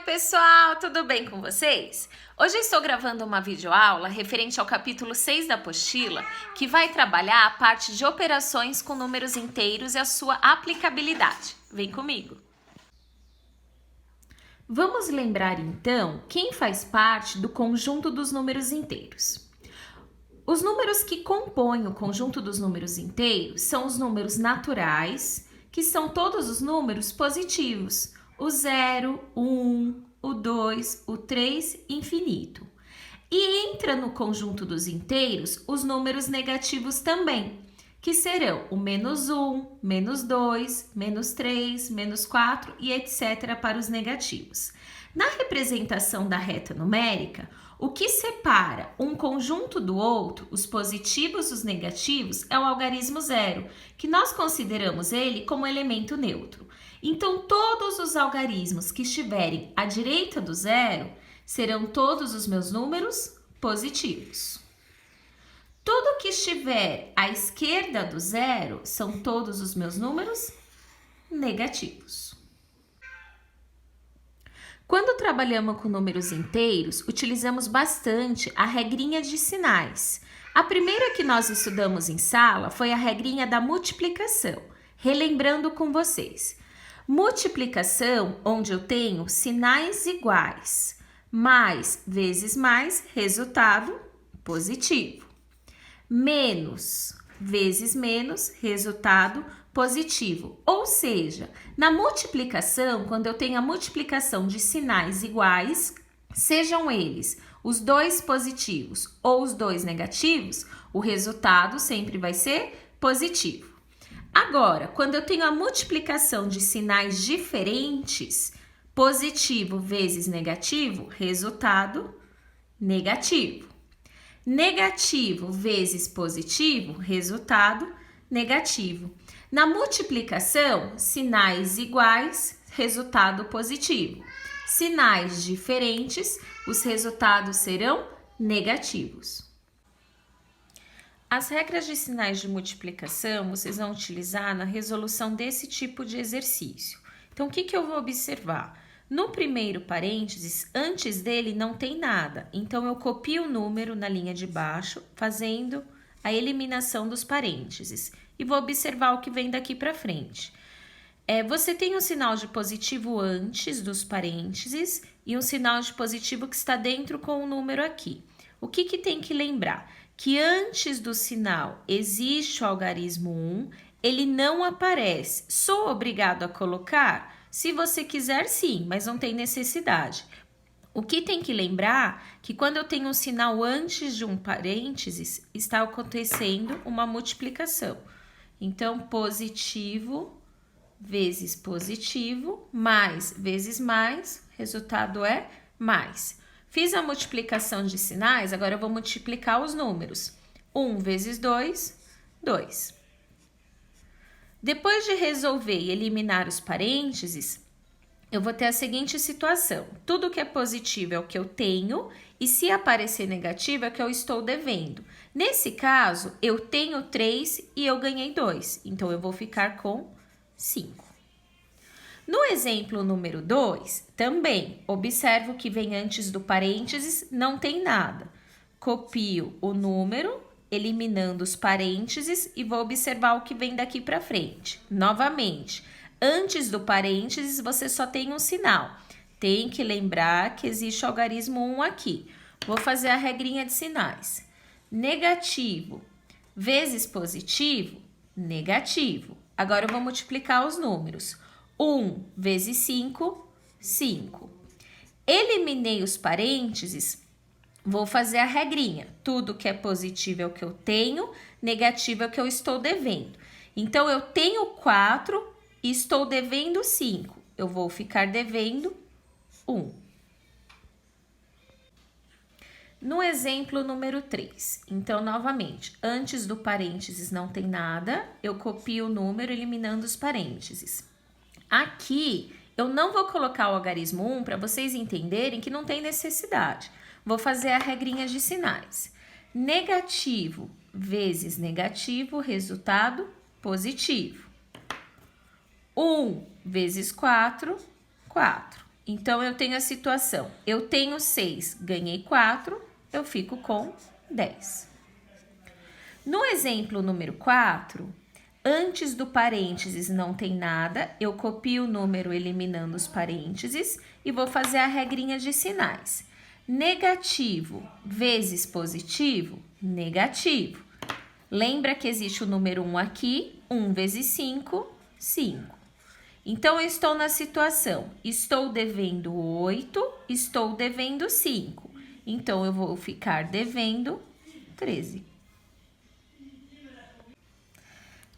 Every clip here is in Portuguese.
pessoal, tudo bem com vocês? Hoje eu estou gravando uma videoaula referente ao capítulo 6 da apostila, que vai trabalhar a parte de operações com números inteiros e a sua aplicabilidade. Vem comigo! Vamos lembrar então quem faz parte do conjunto dos números inteiros. Os números que compõem o conjunto dos números inteiros são os números naturais, que são todos os números positivos. O 0, o 1, o 2, o 3, infinito. E entra no conjunto dos inteiros os números negativos também, que serão o menos 1, menos 2, menos 3, menos 4 e etc. para os negativos. Na representação da reta numérica, o que separa um conjunto do outro, os positivos e os negativos, é o algarismo zero, que nós consideramos ele como elemento neutro. Então, todos os algarismos que estiverem à direita do zero serão todos os meus números positivos. Tudo que estiver à esquerda do zero são todos os meus números negativos. Quando trabalhamos com números inteiros, utilizamos bastante a regrinha de sinais. A primeira que nós estudamos em sala foi a regrinha da multiplicação. Relembrando com vocês. Multiplicação, onde eu tenho sinais iguais, mais vezes mais, resultado positivo. Menos vezes menos, resultado positivo. Ou seja, na multiplicação, quando eu tenho a multiplicação de sinais iguais, sejam eles os dois positivos ou os dois negativos, o resultado sempre vai ser positivo. Agora, quando eu tenho a multiplicação de sinais diferentes, positivo vezes negativo, resultado negativo. Negativo vezes positivo, resultado negativo. Na multiplicação, sinais iguais, resultado positivo. Sinais diferentes, os resultados serão negativos. As regras de sinais de multiplicação vocês vão utilizar na resolução desse tipo de exercício. Então, o que eu vou observar? No primeiro parênteses, antes dele não tem nada. Então, eu copio o número na linha de baixo, fazendo a eliminação dos parênteses. E vou observar o que vem daqui para frente. Você tem um sinal de positivo antes dos parênteses e um sinal de positivo que está dentro com o número aqui. O que tem que lembrar? Que antes do sinal existe o algarismo 1, ele não aparece. Sou obrigado a colocar? Se você quiser, sim, mas não tem necessidade. O que tem que lembrar que quando eu tenho um sinal antes de um parênteses, está acontecendo uma multiplicação. Então, positivo vezes positivo, mais vezes mais, resultado é mais. Fiz a multiplicação de sinais, agora eu vou multiplicar os números. 1 vezes 2, 2. Depois de resolver e eliminar os parênteses, eu vou ter a seguinte situação. Tudo que é positivo é o que eu tenho e se aparecer negativo é o que eu estou devendo. Nesse caso, eu tenho 3 e eu ganhei 2, então eu vou ficar com 5. No exemplo número 2, também observo que vem antes do parênteses, não tem nada. Copio o número, eliminando os parênteses e vou observar o que vem daqui para frente. Novamente, antes do parênteses você só tem um sinal. Tem que lembrar que existe o algarismo 1 aqui. Vou fazer a regrinha de sinais. Negativo vezes positivo, negativo. Agora eu vou multiplicar os números. 1 vezes 5, 5. Eliminei os parênteses, vou fazer a regrinha. Tudo que é positivo é o que eu tenho, negativo é o que eu estou devendo. Então, eu tenho 4 e estou devendo 5. Eu vou ficar devendo 1. No exemplo número 3, então, novamente, antes do parênteses não tem nada, eu copio o número eliminando os parênteses. Aqui, eu não vou colocar o algarismo 1 para vocês entenderem que não tem necessidade. Vou fazer a regrinha de sinais. Negativo vezes negativo, resultado positivo. 1 vezes 4, 4. Então, eu tenho a situação, eu tenho 6, ganhei 4, eu fico com 10. No exemplo número 4, antes do parênteses não tem nada, eu copio o número eliminando os parênteses e vou fazer a regrinha de sinais. Negativo vezes positivo, negativo. Lembra que existe o número 1 aqui, 1 vezes 5, 5. Então, eu estou na situação, estou devendo 8, estou devendo 5. Então, eu vou ficar devendo 13.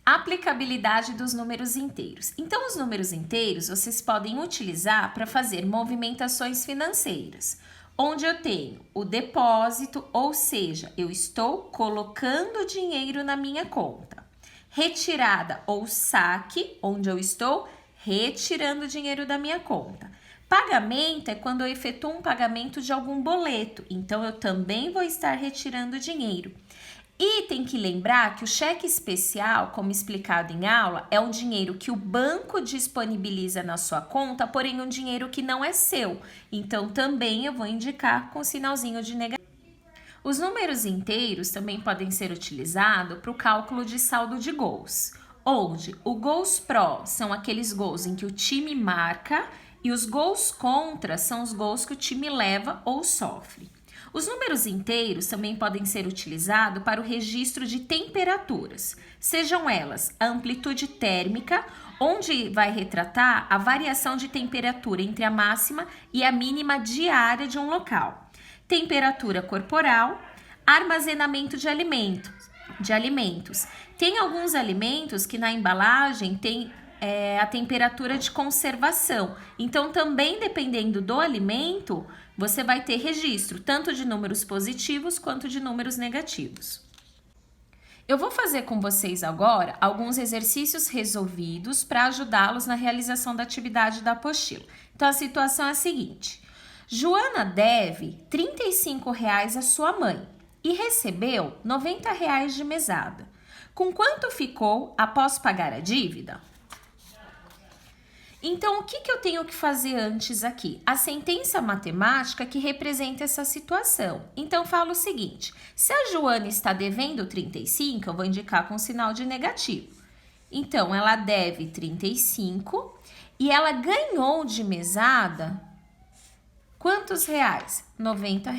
Aplicabilidade dos números inteiros. Então, os números inteiros vocês podem utilizar para fazer movimentações financeiras, onde eu tenho o depósito, ou seja, eu estou colocando dinheiro na minha conta. Retirada ou saque, onde eu estou retirando dinheiro da minha conta. Pagamento é quando eu efetuo um pagamento de algum boleto, então eu também vou estar retirando dinheiro. E tem que lembrar que o cheque especial, como explicado em aula, é um dinheiro que o banco disponibiliza na sua conta, porém um dinheiro que não é seu. Então, também eu vou indicar com sinalzinho de negativo. Os números inteiros também podem ser utilizados para o cálculo de saldo de gols, onde os gols pró são aqueles gols em que o time marca e os gols contra são os gols que o time leva ou sofre. Os números inteiros também podem ser utilizados para o registro de temperaturas, sejam elas a amplitude térmica, onde vai retratar a variação de temperatura entre a máxima e a mínima diária de um local, temperatura corporal, armazenamento de alimentos. Tem alguns alimentos que na embalagem tem a temperatura de conservação. Então, também dependendo do alimento, você vai ter registro tanto de números positivos quanto de números negativos. Eu vou fazer com vocês agora alguns exercícios resolvidos para ajudá-los na realização da atividade da apostila. Então, a situação é a seguinte. Joana deve R$ 35 à sua mãe e recebeu R$ 90 de mesada. Com quanto ficou após pagar a dívida? Então, o que eu tenho que fazer antes aqui? A sentença matemática que representa essa situação. Então, falo o seguinte, se a Joana está devendo 35, eu vou indicar com sinal de negativo. Então, ela deve 35 e ela ganhou de mesada quantos reais? R$ 90.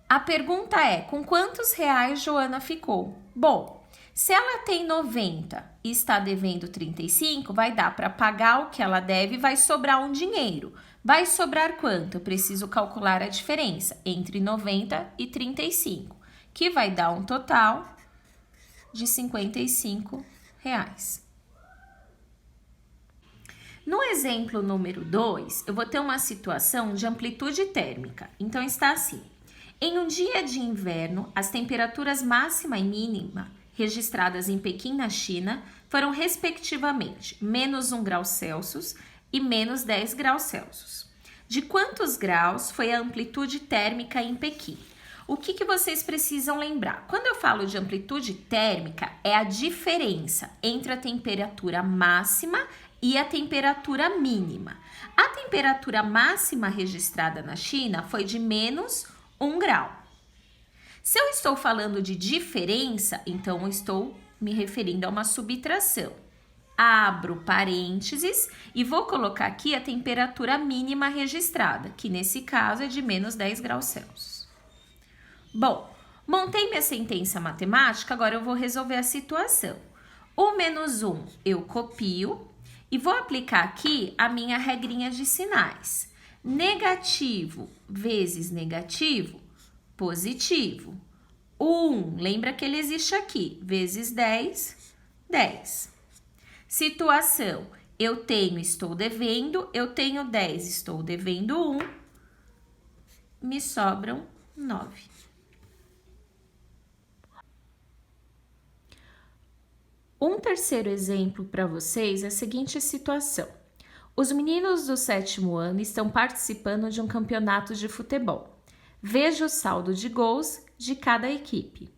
A pergunta é, com quantos reais Joana ficou? Bom, se ela tem 90 e está devendo 35, vai dar para pagar o que ela deve e vai sobrar um dinheiro. Vai sobrar quanto? Eu preciso calcular a diferença entre 90 e 35, que vai dar um total de R$ 55. No exemplo número 2, eu vou ter uma situação de amplitude térmica. Então, está assim. Em um dia de inverno, as temperaturas máxima e mínima registradas em Pequim, na China, foram respectivamente menos 1 grau Celsius e menos 10 graus Celsius. De quantos graus foi a amplitude térmica em Pequim? O que vocês precisam lembrar? Quando eu falo de amplitude térmica, é a diferença entre a temperatura máxima e a temperatura mínima. A temperatura máxima registrada na China foi de menos 1 grau. Se eu estou falando de diferença, então eu estou me referindo a uma subtração. Abro parênteses e vou colocar aqui a temperatura mínima registrada, que nesse caso é de menos 10 graus Celsius. Bom, montei minha sentença matemática, agora eu vou resolver a situação. O menos 1 eu copio e vou aplicar aqui a minha regrinha de sinais. Negativo vezes negativo, positivo. 1, lembra que ele existe aqui, vezes 10, 10. Situação, eu tenho, estou devendo, eu tenho 10, estou devendo 1, me sobram 9. Um terceiro exemplo para vocês é a seguinte situação. Os meninos do 7º ano estão participando de um campeonato de futebol. Veja o saldo de gols de cada equipe.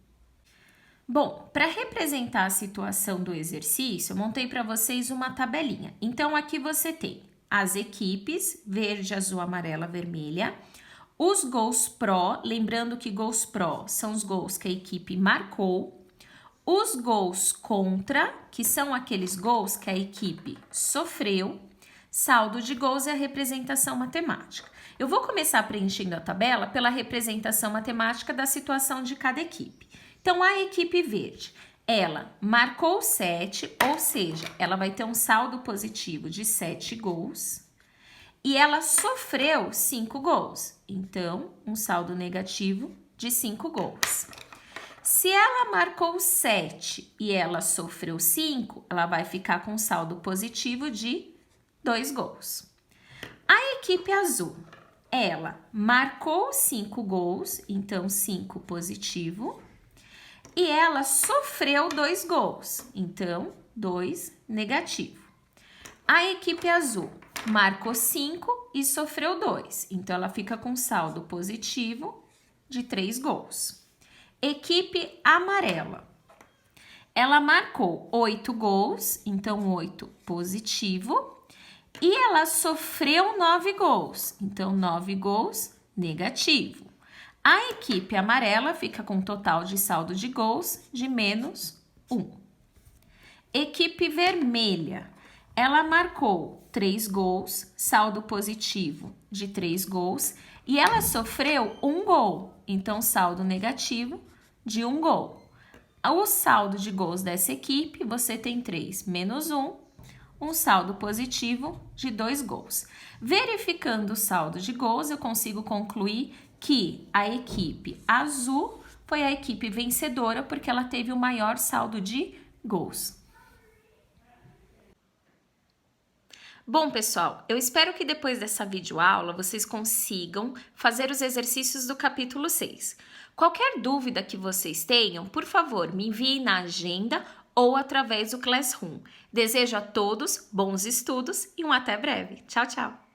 Bom, para representar a situação do exercício, eu montei para vocês uma tabelinha. Então, aqui você tem as equipes, verde, azul, amarela, vermelha, os gols pró, lembrando que gols pró são os gols que a equipe marcou, os gols contra, que são aqueles gols que a equipe sofreu, saldo de gols é a representação matemática. Eu vou começar preenchendo a tabela pela representação matemática da situação de cada equipe. Então, a equipe verde, ela marcou 7, ou seja, ela vai ter um saldo positivo de 7 gols e ela sofreu 5 gols. Então, um saldo negativo de 5 gols. Se ela marcou 7 e ela sofreu 5, ela vai ficar com um saldo positivo de 2 gols. A equipe azul, ela marcou 5 gols, então 5 positivo. E ela sofreu 2 gols, então 2 negativo. A equipe azul marcou 5 e sofreu 2, então ela fica com saldo positivo de 3 gols. Equipe amarela, ela marcou 8 gols, então 8 positivo, e ela sofreu 9 gols, então 9 gols negativo. A equipe amarela fica com um total de saldo de gols de menos 1. Equipe vermelha, ela marcou 3 gols, saldo positivo de 3 gols, e ela sofreu 1 gol, então saldo negativo de 1 gol. O saldo de gols dessa equipe, você tem 3 menos 1, um saldo positivo de 2 gols. Verificando o saldo de gols, eu consigo concluir que a equipe azul foi a equipe vencedora porque ela teve o maior saldo de gols. Bom, pessoal, eu espero que depois dessa videoaula vocês consigam fazer os exercícios do capítulo 6. Qualquer dúvida que vocês tenham, por favor, me enviem na agenda ou através do Classroom. Desejo a todos bons estudos e um até breve. Tchau, tchau!